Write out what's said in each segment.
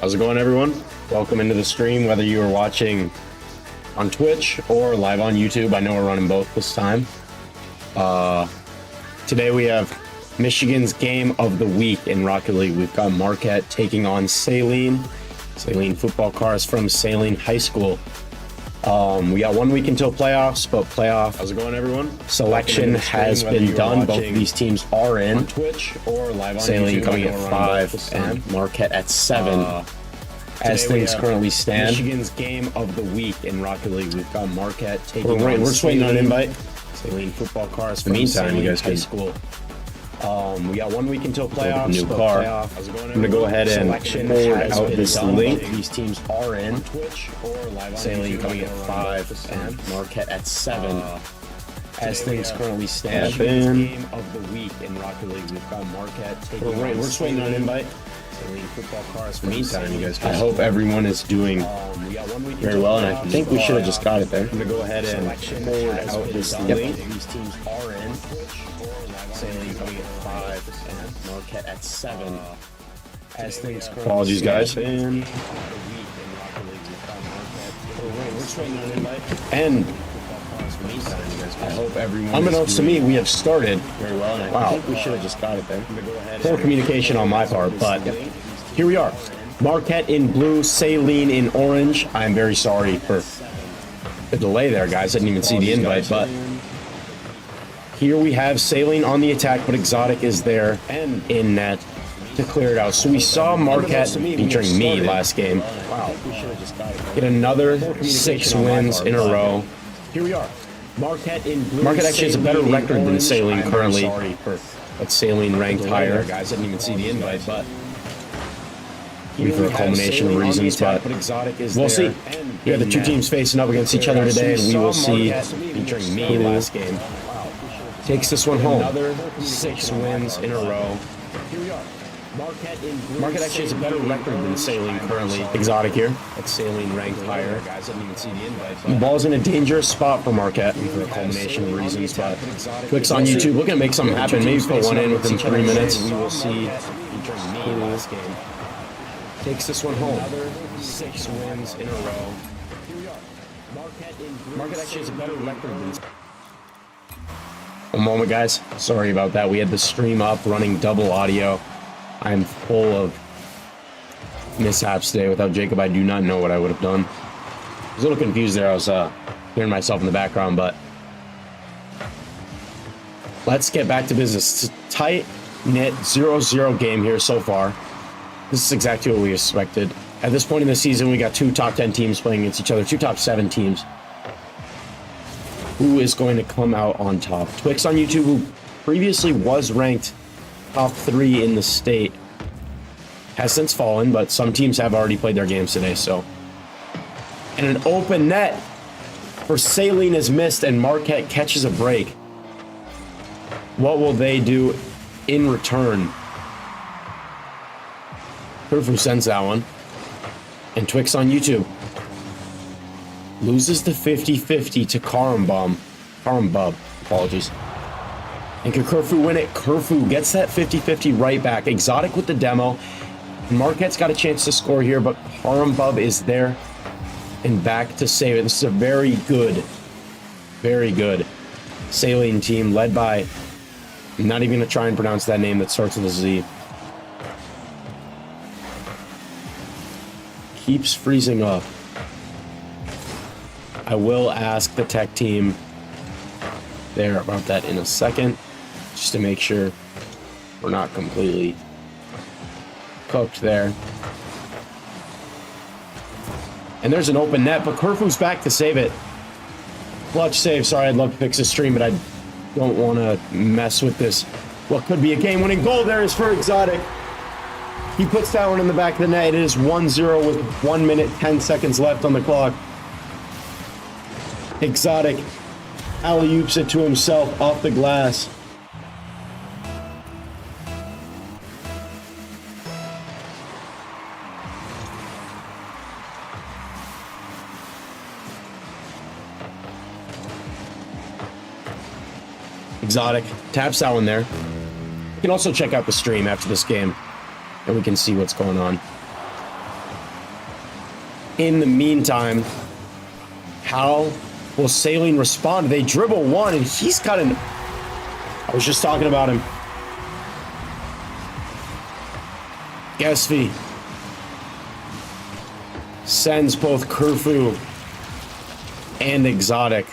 How's it going, everyone? Welcome into the stream, whether you are watching on Twitch or live on YouTube. I know we're running both this time. Today we have Michigan's game of the week in Rocket League. We've got Marquette taking on Saline. Saline football cars from Saline High School. We got 1 week until playoffs, but playoff How's it going, everyone? Selection has been done. Both of these teams are in. On Twitch or live on Saline YouTube, coming at 5 and Marquette at 7. As things currently stand. Michigan's game of the week in Rocket League. We've got Marquette taking on We're just waiting on an invite. Saline football cars In the from meantime, Saline you guys High can School. We got 1 week until playoffs. New but car. How's it going, I'm gonna go ahead and Selection forward has out been this done. link. Both of these teams are in. On Twitch or live on Saline YouTube, coming I at know we're running both 5 this and time. Marquette at 7. As Today we things have currently stand. Michigan's And game of the week in Rocket League. We've got Marquette taking on we're just waiting on an invite. Saline football cars In the from meantime, Saline you guys High I hope School. everyone is doing We got 1 week very until well, and I playoffs, think we but should have just got it there. I'm gonna go ahead and Selection forward has out been this done. link. Yep. These teams are in. Saline coming at 5 and Marquette at 7. As things currently Apologies, stand. guys. And We're just waiting on an invite. And Meantime, you guys I hope everyone Unbeknownst is to me, doing we have started. very well, and I Wow. think we should have just got it there. Poor communication on my part, but here we are. Marquette in blue, Saline in orange. I'm very sorry for the delay there, guys. I didn't even see the invite, but Here we have Saline on the attack, but Exotic is there and in net to clear it out. So we saw Marquette, featuring me last game, get another 6 wins in a row. Here we are. Marquette actually has a better record than Saline currently. But Saline ranked higher. Guys didn't even see the invite, but maybe for a culmination of reasons, but we'll see. We have the two teams facing up against each other today, and we will see featuring me last game takes this one home. Another 6 wins in a row. Marquette actually has a better record than Saline currently. Exotic here. That's Saline ranked higher. Guys didn't even see the invite. The ball's in a dangerous spot for Marquette for a culmination of reasons, but Twix on YouTube looking to make something happen. Maybe put one in within 3 minutes. We will see featuring me last game takes this one home. Another 6 wins in a row. Marquette actually has a better record than. One moment, guys. Sorry about that. We had the stream up running double audio. I'm full of mishaps today. Without Jacob, I do not know what I would have done. I was a little confused there. I was hearing myself in the background, but let's get back to business. It's a tight-knit 0-0 game here so far. This is exactly what we expected. At this point in the season, we got 2 top 10 teams playing against each other, 2 top 7 teams. Who is going to come out on top? Twix on YouTube, who previously was ranked top 3 in the state, has since fallen, but some teams have already played their games today, so. And an open net for Saline is missed, and Marquette catches a break. What will they do in return? Kerfu sends that one. And Twix on YouTube loses the 50-50 to Karambub, apologies. And can Kerfu win it? Kerfu gets that 50-50 right back. Exotic with the demo. Marquette's got a chance to score here, but Karambub is there and back to save it. This is a very good Saline team led by, I'm not even going to try and pronounce that name that starts with a Z. Keeps freezing up. I will ask the tech team there about that in a second, just to make sure we're not completely cooked there. And there's an open net, but Kerfu's back to save it. Clutch save. Sorry, I'd love to fix the stream, but I don't want to mess with this. What could be a game-winning goal there is for Exotic. He puts that one in the back of the net. It is 1-0 with 1 minute, 10 seconds left on the clock. Exotic alley-oops it to himself off the glass. Exotic taps that one there. You can also check out the stream after this game, and we can see what's going on. In the meantime, how will Saline respond? They dribble one, and he's got an... I was just talking about him. Gesvi sends both Kerfu and Exotic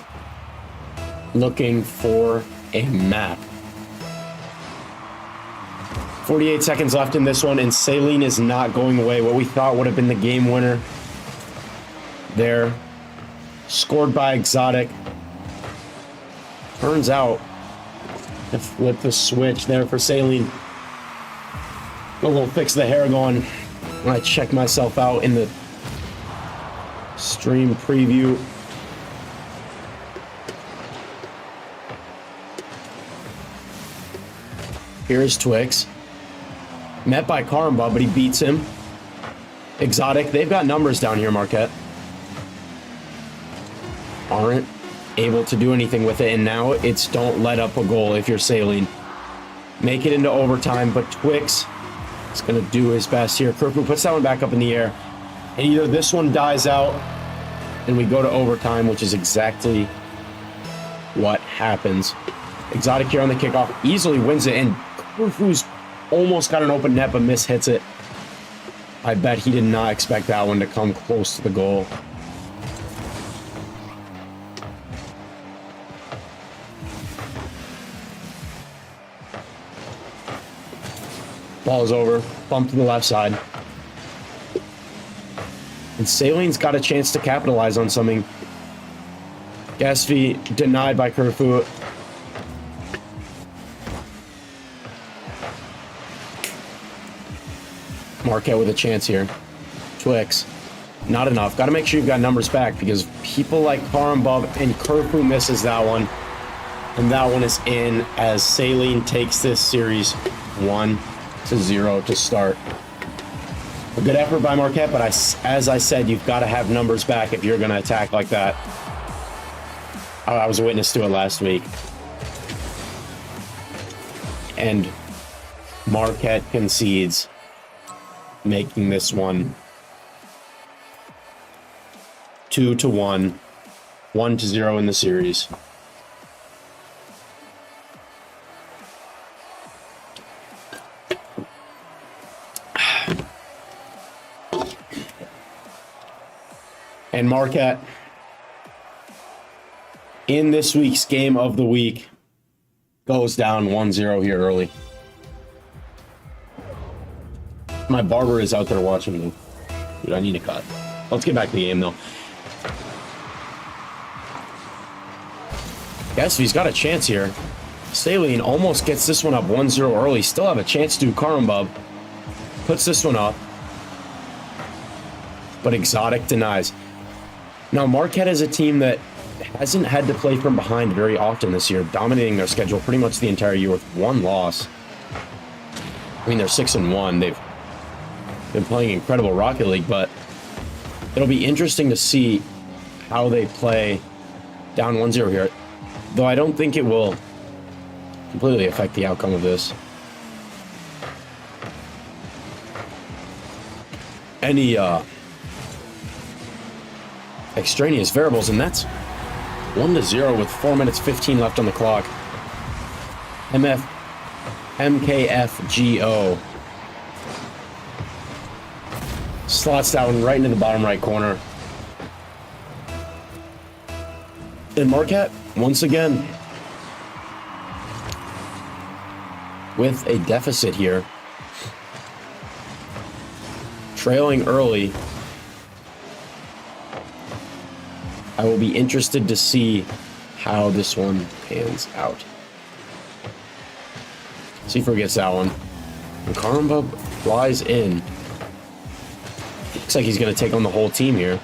looking for a map. 48 seconds left in this one, and Saline is not going away. What we thought would have been the game winner there, scored by Exotic. Turns out to flip the switch there for Saline. A little fix the hair going when I check myself out in the stream preview. Here's Twix. Met by Karamba, but he beats him. Exotic, they've got numbers down here, Marquette. Aren't able to do anything with it, and now it's don't let up a goal if you're Saline. Make it into overtime, but Twix is going to do his best here. Kerfu puts that one back up in the air, and either this one dies out and we go to overtime, which is exactly what happens. Exotic here on the kickoff easily wins it, and Kerfu's almost got an open net but mishits it. I bet he did not expect that one to come close to the goal. Ball is over. Bump to the left side. And Saline's got a chance to capitalize on something. Gasvi denied by Kerfu. Marquette with a chance here. Twix. Not enough. Got to make sure you've got numbers back because people like Karambov and Kerfu misses that one. And that one is in as Saline takes this series 1-0 to start. A good effort by Marquette, but as I said, you've got to have numbers back if you're going to attack like that. I was a witness to it last week. And Marquette concedes, making this one 2-1, 1-0 in the series. And Marquette, in this week's game of the week, goes down 1-0 here early. My barber is out there watching me. Dude, I need a cut. Let's get back to the game, though. Yes, he's got a chance here. Saline almost gets this one up 1-0 early. Still have a chance to do Karambub. Puts this one up. But Exotic denies. Now, Marquette is a team that hasn't had to play from behind very often this year, dominating their schedule pretty much the entire year with one loss. I mean, they're 6-1. They've been playing incredible Rocket League, but it'll be interesting to see how they play down 1-0 here. Though I don't think it will completely affect the outcome of this. Any extraneous variables, and that's 1-0 with 4 minutes 15 left on the clock. MKFGO slots that one right into the bottom right corner. And Marquette, once again, with a deficit here. Trailing early. I will be interested to see how this one pans out. Seafer gets that one. And Karambub flies in. Looks like he's going to take on the whole team here.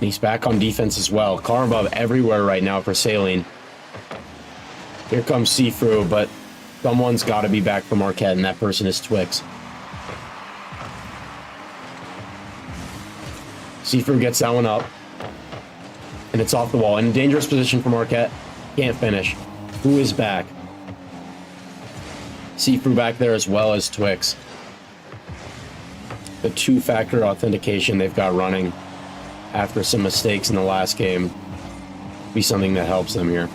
He's back on defense as well. Karambub everywhere right now for Saline. Here comes Seafru, but someone's got to be back for Marquette, and that person is Twix. Seafru gets that one up. And it's off the wall. In a dangerous position for Marquette. Can't finish. Who is back? Seafru back there as well as Twix. The two-factor authentication they've got running after some mistakes in the last game be something that helps them here.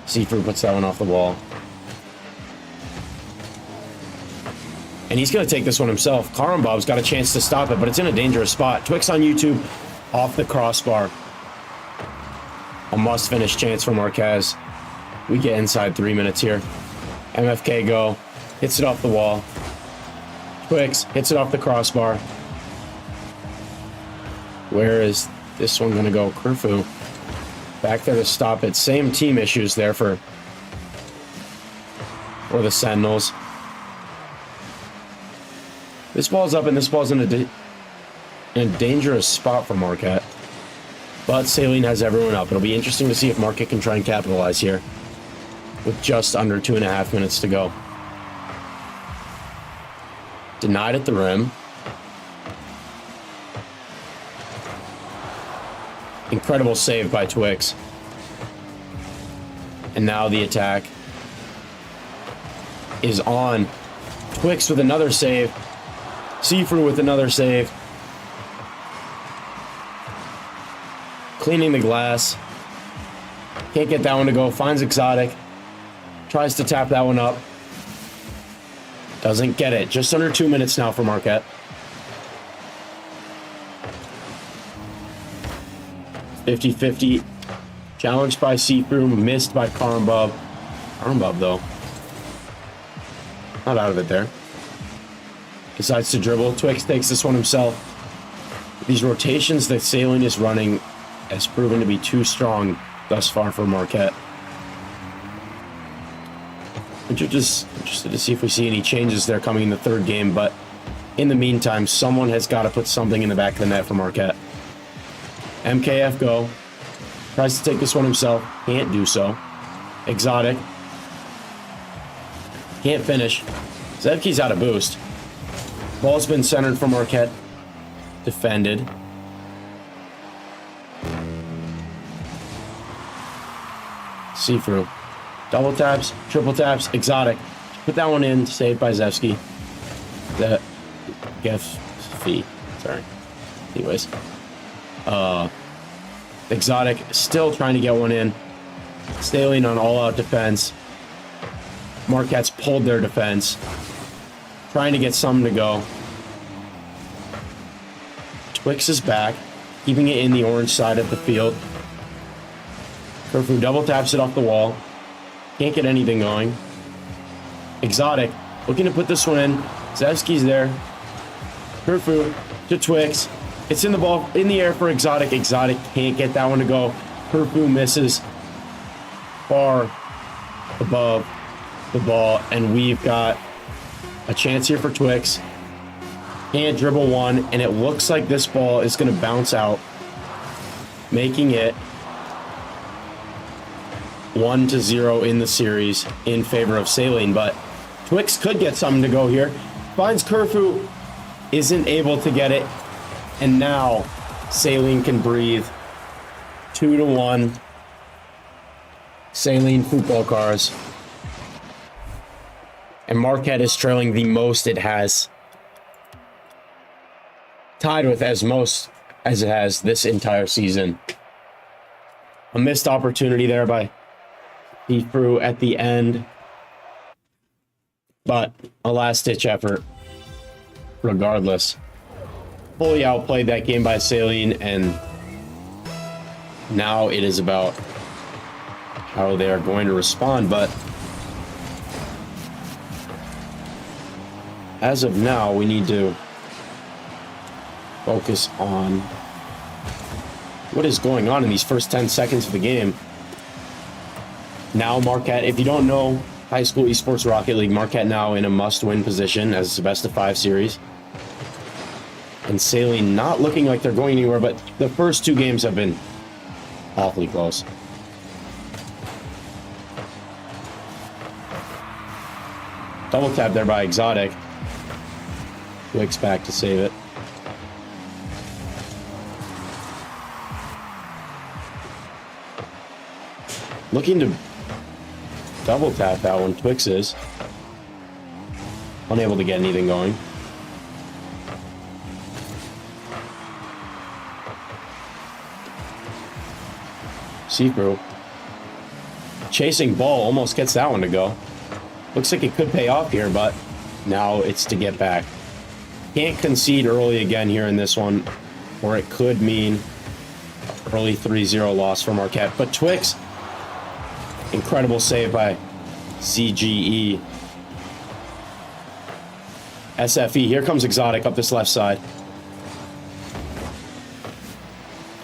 Seafru puts that one off the wall. And he's going to take this one himself. Karambob's got a chance to stop it, but it's in a dangerous spot. Twix on YouTube, off the crossbar. A must-finish chance for Marquez. We get inside 3 minutes here. MFK go. Hits it off the wall. Twix hits it off the crossbar. Where is this one going to go? Kerfu back there to stop it. Same team issues there for the Sentinels. This ball's up and this ball's in a dangerous spot for Marquette. But Saline has everyone up. It'll be interesting to see if Marquette can try and capitalize here with just under 2.5 minutes to go. Denied at the rim. Incredible save by Twix. And now the attack is on. Twix with another save. Seafru with another save. Cleaning the glass. Can't get that one to go. Finds Exotic. Tries to tap that one up. Doesn't get it. Just under 2 minutes now for Marquette. 50-50 Challenged by See-Through, missed by Karambub. Karambub, though. Not out of it there. Decides to dribble. Twix takes this one himself. These rotations that Saline is running has proven to be too strong thus far for Marquette. Interested to see if we see any changes there coming in the third game, but in the meantime, someone has got to put something in the back of the net for Marquette. MKF go. Tries to take this one himself. Can't do so. Exotic. Can't finish. Zevke's out of boost. Ball's been centered for Marquette. Defended. See-Through. Double taps, triple taps, Exotic. Put that one in, saved by Zevsky. The fee. Sorry. Anyways. Exotic still trying to get one in. Saline on all-out defense. Marquette's pulled their defense. Trying to get something to go. Twix is back, keeping it in the orange side of the field. Kerfu double taps it off the wall. Can't get anything going. Exotic looking to put this one in. Zevsky's there. Kerfu to Twix. It's in the air for Exotic. Exotic can't get that one to go. Kerfu misses far above the ball, and we've got a chance here for Twix. Can't dribble one, and it looks like this ball is going to bounce out, making it 1-0 in the series in favor of Saline. But Twix could get something to go here. Finds Kerfu, isn't able to get it, and now Saline can breathe. 2-1. Saline football cars. And Marquette is trailing the most it has. Tied with as most as it has this entire season. A missed opportunity there by See-Through at the end. But a last-ditch effort regardless. Fully outplayed that game by Saline, and now it is about how they are going to respond. But as of now, we need to focus on what is going on in these first 10 seconds of the game. Now Marquette, if you don't know high school esports Rocket League, Marquette now in a must-win position as it's a best-of-5 series. And Saline not looking like they're going anywhere, but the first two games have been awfully close. Double tap there by Exotic. Wicks back to save it. Looking to double tap that one. Twix is unable to get anything going. See-Through. Chasing ball, almost gets that one to go. Looks like it could pay off here, but now it's to get back. Can't concede early again here in this one, or it could mean early 3-0 loss for Marquette. But Twix, incredible save by ZGE. SFE, here comes Exotic up this left side.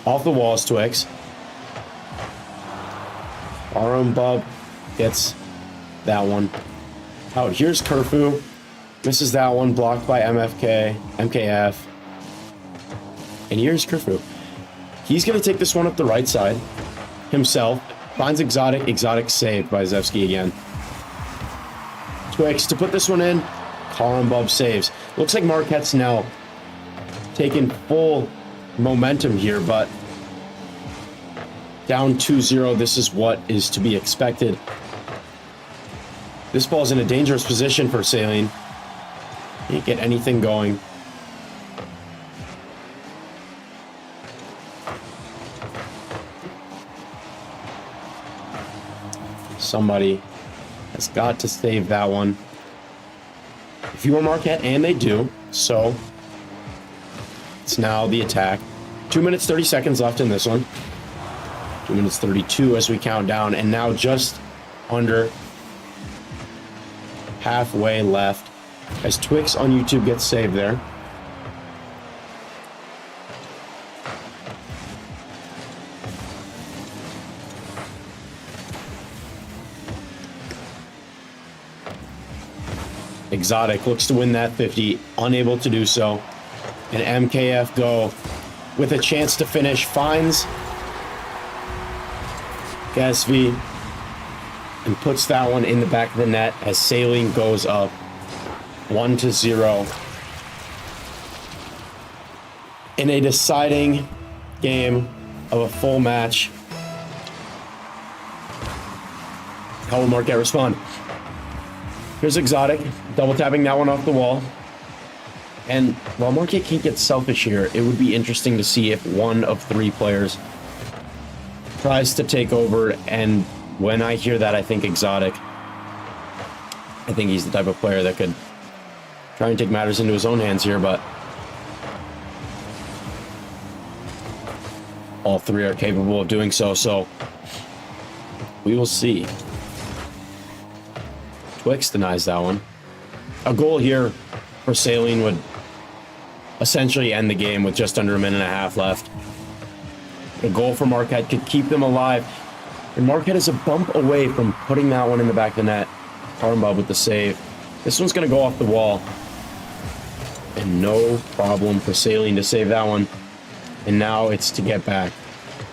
Off the walls, Twix. Karambub gets that one out. Here's Kerfu. Misses that one, blocked by MKF. And here's Kerfu. He's going to take this one up the right side himself. Finds Exotic. Exotic saved by Zevsky again. Twix to put this one in. Karambub saves. Looks like Marquette's now taking full momentum here, but down 2-0. This is what is to be expected. This ball's in a dangerous position for Saline. Can't get anything going. Somebody has got to save that one. If you were Marquette, and they do, so it's now the attack. 2 minutes, 30 seconds left in this one. 2 minutes 32 as we count down, and now just under halfway left as Twix on YouTube gets saved there. Exotic looks to win that 50, unable to do so. And MKF Go with a chance to finish, finds Gasvi and puts that one in the back of the net as Saline goes up 1-0 in a deciding game of a full match. How will Marquette respond? Here's Exotic, double tapping that one off the wall. And while Marquette can't get selfish here, it would be interesting to see if one of three players tries to take over. And when I hear that, I think Exotic. I think he's the type of player that could try and take matters into his own hands here, but all three are capable of doing so, so we will see. Twix denies that one. A goal here for Saline would essentially end the game with just under a minute and a half left. A goal for Marquette could keep them alive. And Marquette is a bump away from putting that one in the back of the net. Karmbub with the save. This one's going to go off the wall. And no problem for Saline to save that one. And now it's to get back.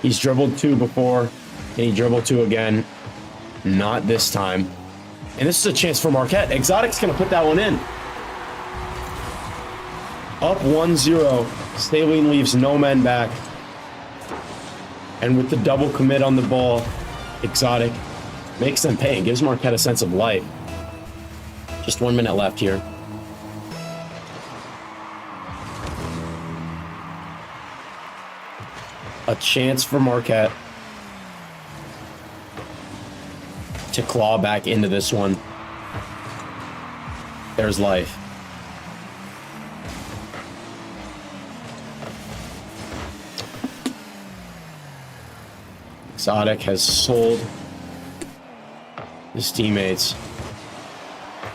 He's dribbled two before. And he dribbled two again. Not this time. And this is a chance for Marquette. Exotic's going to put that one in. Up 1-0. Saline leaves no men back. And with the double commit on the ball, Exotic makes them pay and gives Marquette a sense of life. Just 1 minute left here. A chance for Marquette to claw back into this one. There's life. Exotic has sold his teammates.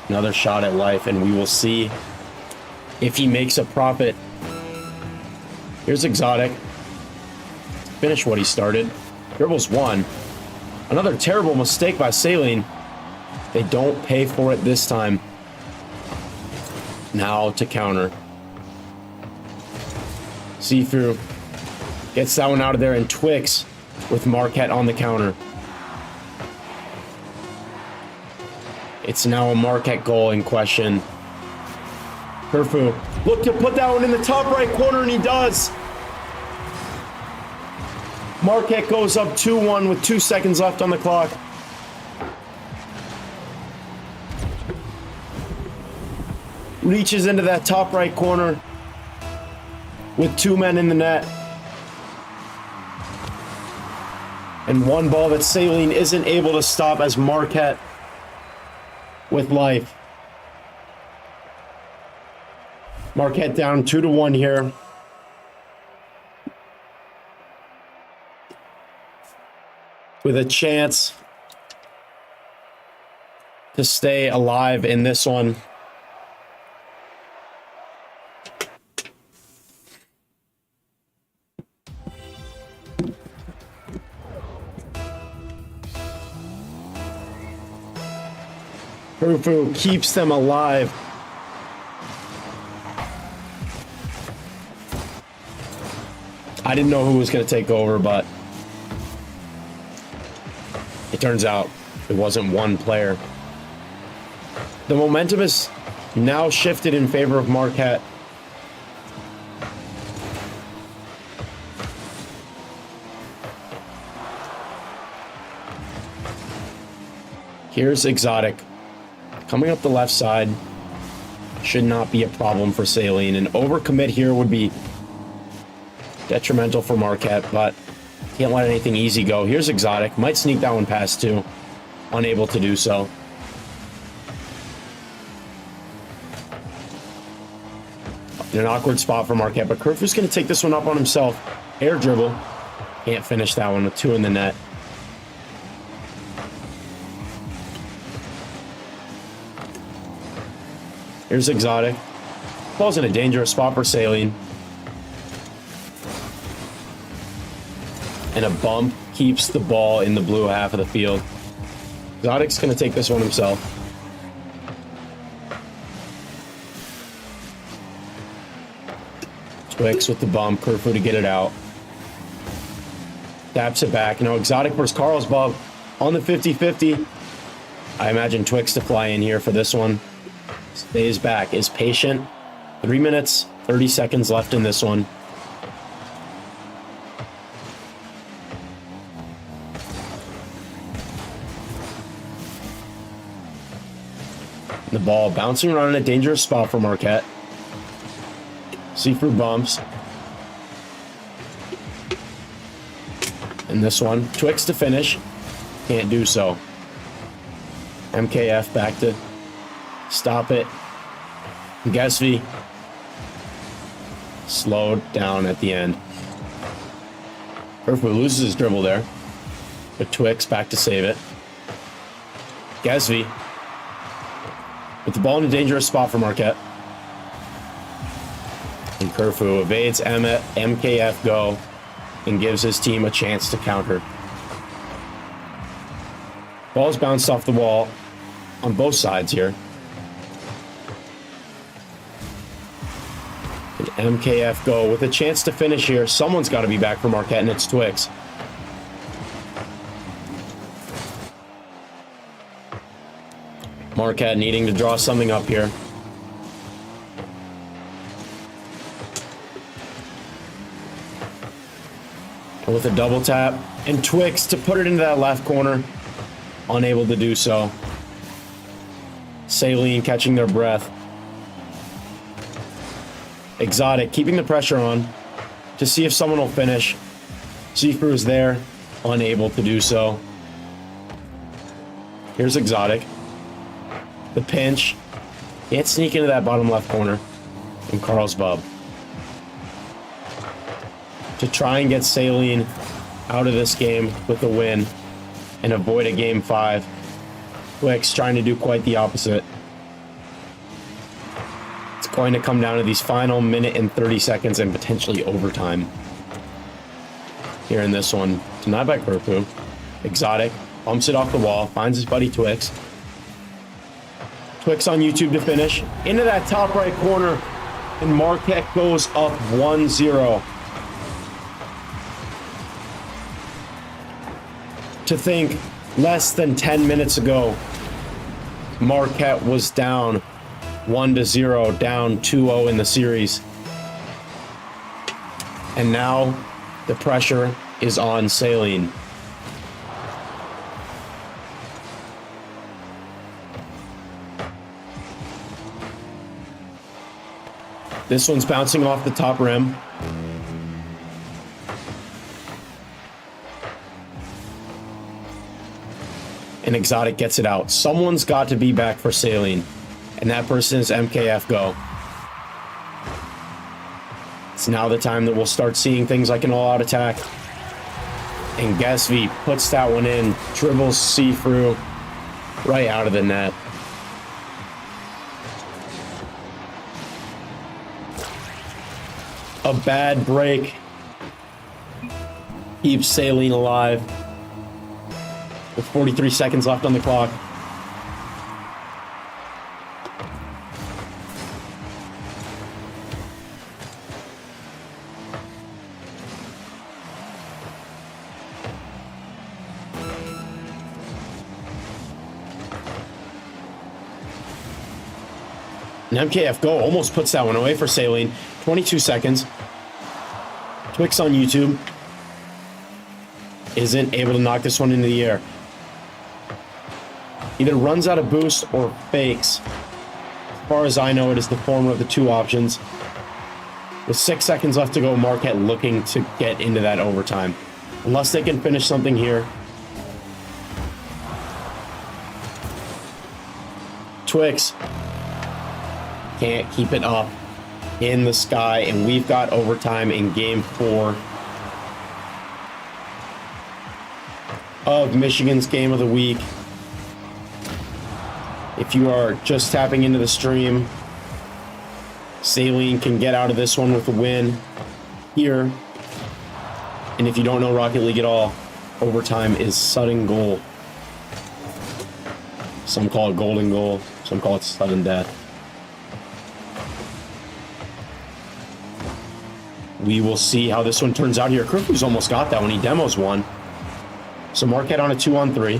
Another shot at life, and we will see if he makes a profit. Here's Exotic. Finish what he started. Dribbles one. Another terrible mistake by Saline. They don't pay for it this time. Now to counter. See-through. Gets that one out of there, and Twix with Marquette on the counter. It's now a Marquette goal in question. Kerfu look to put that one in the top right corner, and he does. Marquette goes up 2-1 with 2 seconds left on the clock. Reaches into that top right corner with 2 men in the net. And one ball that Saline isn't able to stop as Marquette with life. Marquette down 2-1 here. With a chance to stay alive in this one. Kerfu keeps them alive. I didn't know who was going to take over, but it turns out it wasn't one player. The momentum is now shifted in favor of Marquette. Here's Exotic. Coming up the left side. Should not be a problem for Saline. An overcommit here would be detrimental for Marquette, but can't let anything easy go. Here's Exotic. Might sneak that one past too. Unable to do so. In an awkward spot for Marquette, but Kerfu's going to take this one up on himself. Air dribble. Can't finish that one with 2 in the net. Here's Exotic. Ball's in a dangerous spot for Saline. And a bump keeps the ball in the blue half of the field. Exotic's going to take this one himself. Twix with the bump. Kerfu to get it out. Taps it back. Now Exotic versus Carlsbad on the 50-50. I imagine Twix to fly in here for this one. Stays back, is patient. 3 minutes, 30 seconds left in this one. The ball bouncing around in a dangerous spot for Marquette. See-through bumps. And this one, Twix to finish. Can't do so. MKF back to stop it. Gesvy slowed down at the end. Kerfu loses his dribble there. But Twix back to save it. Gesvy with the ball in a dangerous spot for Marquette. And Kerfu evades MKF go and gives his team a chance to counter. Ball's bounced off the wall on both sides here. And MKF go with a chance to finish here. Someone's got to be back for Marquette, and it's Twix. Marquette needing to draw something up here. With a double tap, and Twix to put it into that left corner. Unable to do so. Saline catching their breath. Exotic keeping the pressure on to see if someone will finish. Seafru is there, unable to do so. Here's Exotic. The pinch. Can't sneak into that bottom left corner. And Carlsbad to try and get Saline out of this game with a win and avoid a game 5. Twix trying to do quite the opposite. It's going to come down to these final minute and 30 seconds and potentially overtime. Here in this one, denied by Kerfu. Exotic bumps it off the wall, finds his buddy Twix. Twix on YouTube to finish. Into that top right corner, and Marquette goes up 1-0. To think less than 10 minutes ago, Marquette was down 1-0, down 2-0 in the series. And now the pressure is on Saline. This one's bouncing off the top rim. And Exotic gets it out. Someone's got to be back for Saline. And that person is MKF Go. It's now the time that we'll start seeing things like an all-out attack. And Gesvy puts that one in. Dribbles see-through right out of the net. A bad break keeps Saline alive. With 43 seconds left on the clock. And MKF Go almost puts that one away for Saline. 22 seconds. Twix on YouTube isn't able to knock this one into the air. Either runs out of boost or fakes. As far as I know, it is the former of the two options. With 6 seconds left to go, Marquette looking to get into that overtime. Unless they can finish something here. Twix can't keep it up in the sky, and we've got overtime in game 4. of Michigan's game of the week. If you are just tapping into the stream, Saline can get out of this one with a win here. And if you don't know Rocket League at all, overtime is sudden goal. Some call it golden goal, some call it sudden death. We will see how this one turns out here. Krifu's almost got that when he demos one. So Marquette on a 2-on-3.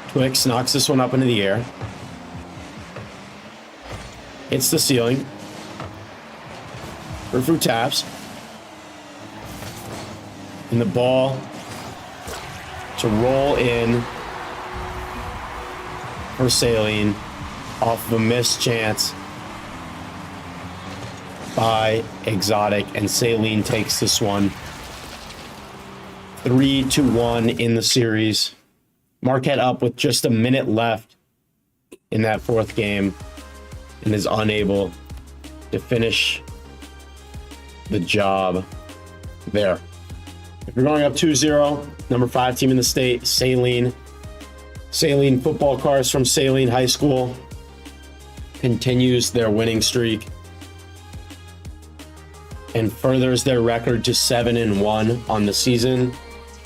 Twix knocks this one up into the air. Hits the ceiling. Krifu taps. And the ball to roll in for Saline off of a missed chance by Exotic, and Saline takes this one 3-1 in the series. Marquette up with just a minute left in that fourth game and is unable to finish the job there. If you're going up 2-0, number 5 team in the state, Saline. Saline football cars from Saline High School continues their winning streak and furthers their record to 7-1 on the season.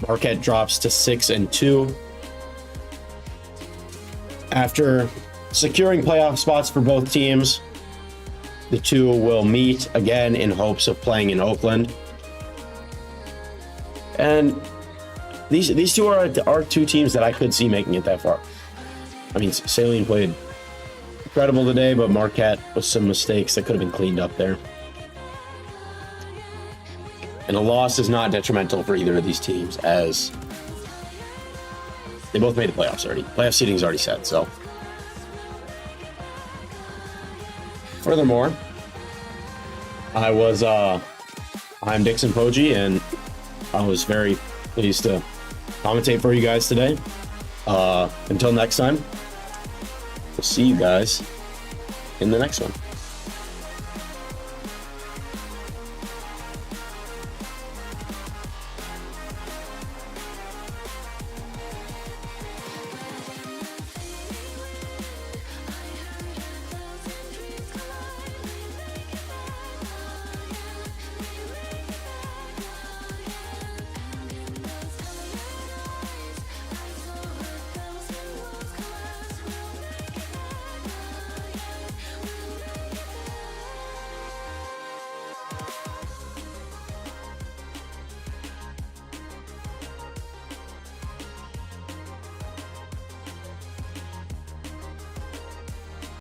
Marquette drops to 6-2. After securing playoff spots for both teams, the two will meet again in hopes of playing in Oakland. And these two are two teams that I could see making it that far. I mean, Saline played incredible today, but Marquette with some mistakes that could have been cleaned up there. And a loss is not detrimental for either of these teams, as they both made the playoffs already. Playoff seeding is already set, so. Furthermore, I'm Dixon Poggi, and I was very pleased to commentate for you guys today. Until next time, we'll see you guys in the next one.